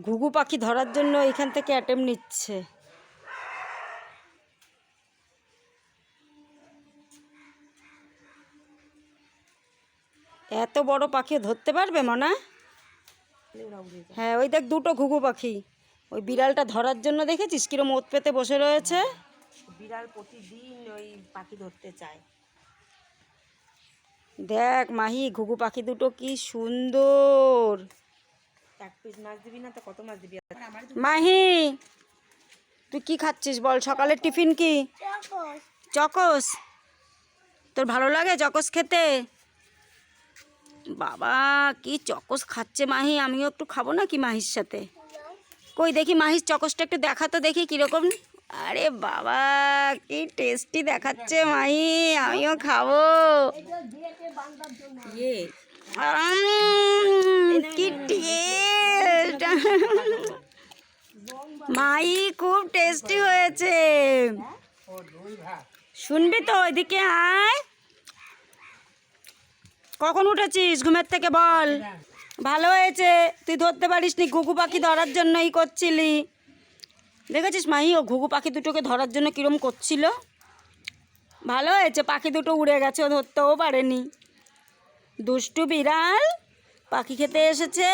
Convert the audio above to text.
ঘুঘু পাখি ধরার জন্য এখান থেকে অ্যাটেম্প নিচ্ছে। এত বড় পাখি ধরতে পারবে মনা? হ্যাঁ ওই দেখ দুটো ঘুঘু পাখি, ওই বিড়ালটা ধরার জন্য দেখেছিস কিরম ওত পেতে বসে রয়েছে। বিড়াল প্রতিদিন ওই পাখি ধরতে চায়। দেখ মাহি ঘুঘু পাখি দুটো কি সুন্দর। এক পিস মাছ দিবি না তো কত মাছ দিবি? মাহি তুই কি খাচ্ছিস বল? সকালের টিফিন কি? চকোস। তোর ভালো লাগে চকোস খেতে? বাবা কি চকোস খাচ্ছে মাহি, আমিও একটু খাবো না কি মাহির সাথে? কই দেখি মাহির চকোসটা একটু দেখা তো দেখি কিরকম। আরে বাবা কি টেস্টি দেখাচ্ছে মাহি, আমিও খাবো। কি টেস্ট মাহি, খুব টেস্টি হয়েছে। শুনবি তো ওইদিকে আয়। কখন উঠেছিস ঘুমের থেকে বল? ভালো হয়েছে, তুই ধরতে পারিসনি, ঘুঘু পাখি ধরার জন্যই করছিলি। দেখেছিস মাহি ও ঘুঘু পাখি দুটোকে ধরার জন্য কিরম করছিল। ভালো হয়েছে, পাখি দুটো উড়ে গেছে, ও ধরতেও পারেনি। দুষ্টু বিড়াল পাখি খেতে এসেছে।